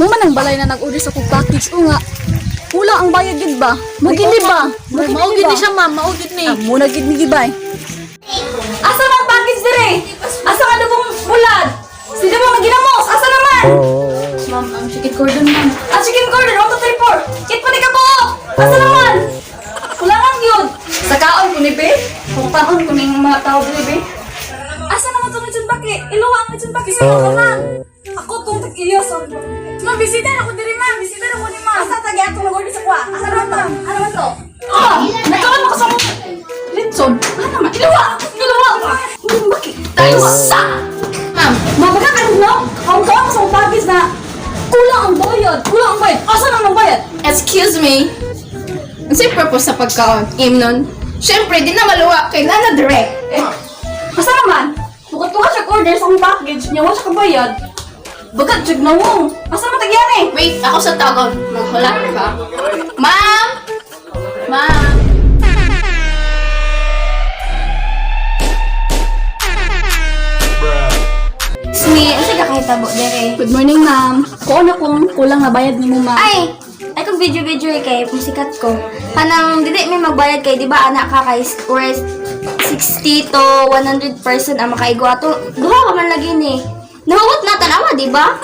Mo man ang balay na nag-order sa kong package o nga. Kulang ang bayad gid ba? Mugin di ba? Maugid ni siya, ma'am. Maugid ni. Muna gid ni gibay. Asa mang package dire? Asa ka dubong bulad? Sino mo ginamos? Asa naman? Ma'am, ang chicken cordon, ma'am. Chicken cordon 1 2 3 4. Kit pa ni ka po. Asa naman? Kulangan yun. Sa kaon ko ni be. Kung taon ko ning mga tao dire be. Asa naman tong itong baki? Iluwa ang itong baki sa ako na. Ako tong tag-iyos. Ma'am, bisita ako dire ma'am. Bisita ako ni ma'am. Asa tagi ako mag-order sa kwa? Asa naman to? Ano man to? Nagkaroon ako sa mga Linson. Ano naman? Iluwa! Iluwa! Baki? Tayo sa! Ma'am, Mabaga ka no? Kaong-kaong sa mga package na kulang ang bayad. Kulang ang bayad. Asa naman ang bayad? excuse me. Ano sa'yo purpose sa pagkaon? Imnon? Siyempre, di na maluwa. Kailangan direct. Asa naman? Bukod ko siya order sa akong package niya, wala siya kabayad. Bagat, jug na mo. Asa naman tagyan eh? Wait, ako sa tagon. Maghulat ka. Ma'am! Ma'am! Sni, ano ka kahit tabo, dere? Good morning, ma'am. Kung ano kung kulang na bayad ni mo, ma'am? Ay kung video kay musikat ko. Kanang dili may magbayad kay di ba anak ka kay worth 60 to 100% ang makaigo ato. Duha ka man lagi ni. Nahuwat na tanawa di ba?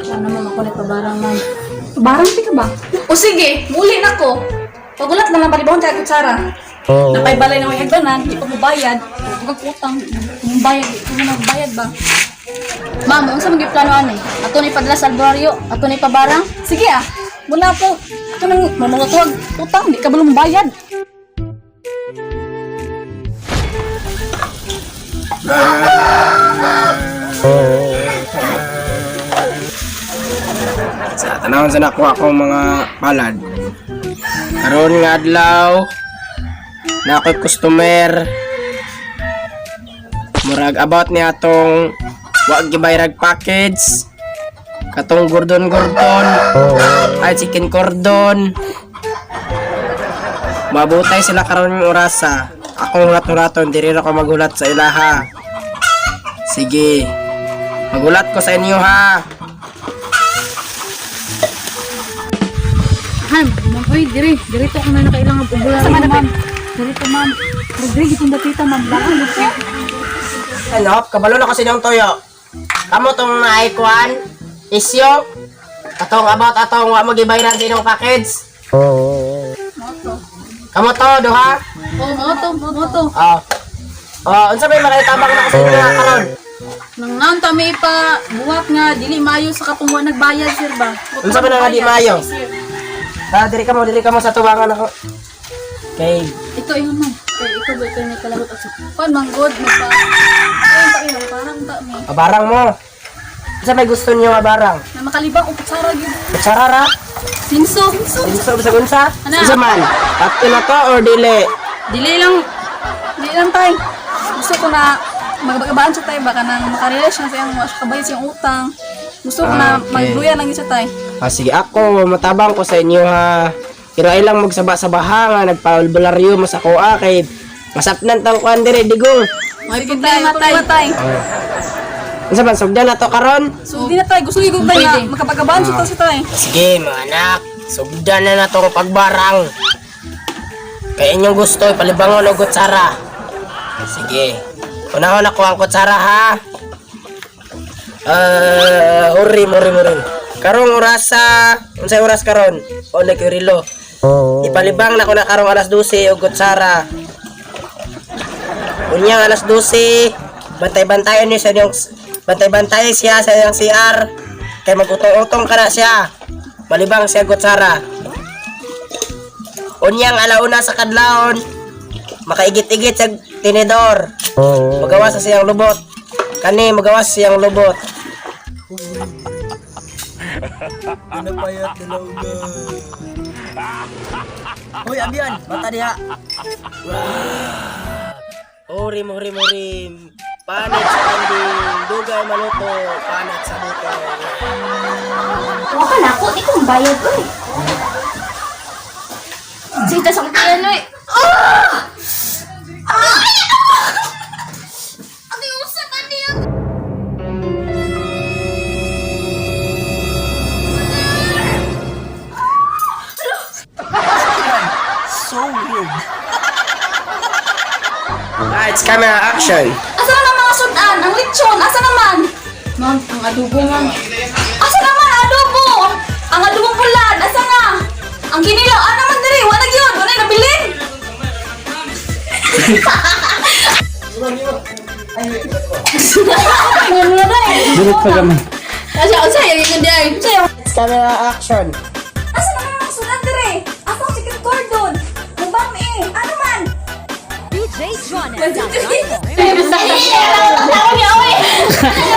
Ano naman ako na pabarang, ma'am? Pabarang di ka ba? O sige, muli na ko. Pagulat na lang palibawang tayo kutsara. Napay balay na may hagdanan, di pa mo bayad. Huwag utang. Kung bayad, kung magbayad ba? Ma'am, unsa man gyud plano ani? Ato ni padala sa albularyo, ato ni pabarang. Sige ah. Muna po. Ito nang mamangutwag utang, di ka balong bayad. Sa tanawon sa nakuha akong mga palad. Karon nga adlaw na ako'y customer. Murag about ni atong wag gibayrag package. Katong gordon ay chicken cordon. Mabutay sila karon ng orasa. Akong hulat-hulaton, diri na ko maghulat sa ilaha. Sige. Magulat ko sa inyo ha. Han, ma'am, oy, dirito ko na nakailangan pubulan. Sa ma'am. Dirito, ma'am. Rodrigo, itong datita, ma'am. Lakan, dito. Ano? Kabalo na kasi ng toyo. Kamo tong naikuan? Isyo? Atong about atong wa mo gibayran sa inyong package? Kamo to, duha? Moto. Unsa may makaitabang na kasi inyo nga karon? Nang nanta may pa buwak nga dili mayo sa katungwa nagbayad sir ba? Unsa man nga di mayo? Diri ka mo sa tubangan ako. Okay. Ito yun ma'am. Ito ba ito may kalabot at pan manggod mo pa. Ayun pa yun, parang ta mi. Barang mo. Unsa may gusto niyo nga barang? Na makalibang o kutsara yun. Kutsara? Sinso. Sinso sa unsa? Ano? Unsa man? Ato na to or dili? Dili lang tay. Gusto ko na magabaan siya tay baka nang makarelasyon sa iyang mga kabayad sa iyang utang. Gusto ko na Okay. magluya lang isa tay. Sige ako, matabang ko sa inyo ha. Pero ay lang magsaba-sabaha nga, nagpaulbularyo mo sa kuha kay masapnan tang kuhan dire, digong. May problema tay. Unsa man, sugdan na to karon? So di na tay, gusto ko tay nga makapagabaan siya tay. Sige mga anak, sugdan na tong pagbarang. Kaya inyong gusto, ipalibangon o kutsara. Sige, unahon ako ang kutsara ha. Urim. Karong orasa, unsay oras karon? O nagirilo. Ipalibang na ko na karong alas 12 og kutsara. Unyang alas 12, bantay-bantayan niyo sa inyong bantay-bantay siya sa iyang CR. Kay magutong-utong ka na siya. Malibang siya kutsara. Unyang alauna sa kadlawon, makaigit-igit sa tinidor. Magawas sa siyang lubot. Kani magawas siyang lubot. Pinapayat dilaw na. Hoy, abiyan, bata diha. Urim. Panit sa kanding, dugay maluto, panit sa buto. Wala na ako, di ko bayad oy. Sita sa kutiyan oy. Lights, camera, action! Asa naman mga sudan? Ang lechon, asa naman? Ma'am, ang adobo, ma'am. Asa naman adobo? Ang adobong pulad, asa na? Ang kinilaw, naman diri, wala gyud, wala nabilin. Kasi ako sa'yo, yung day. Sa'yo. Lights, camera, action! Asa naman mga sudan diri? Asa ang chicken cordon? Mubang ano man?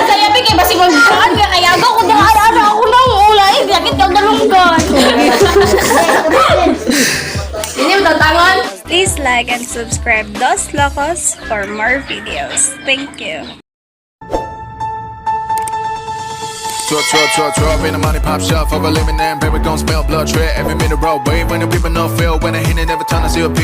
Saya pikir basi ko gaan kaya ako kung ano ako lang ulay sakit kang dalunggan. Ini yung tatangon. Please like and subscribe Dos Locos for more videos. Thank you. Truck, in the money pop shop for a living and baby gon' smell blood tread every minute road wave when the people no feel when I hit it every time I see a beat.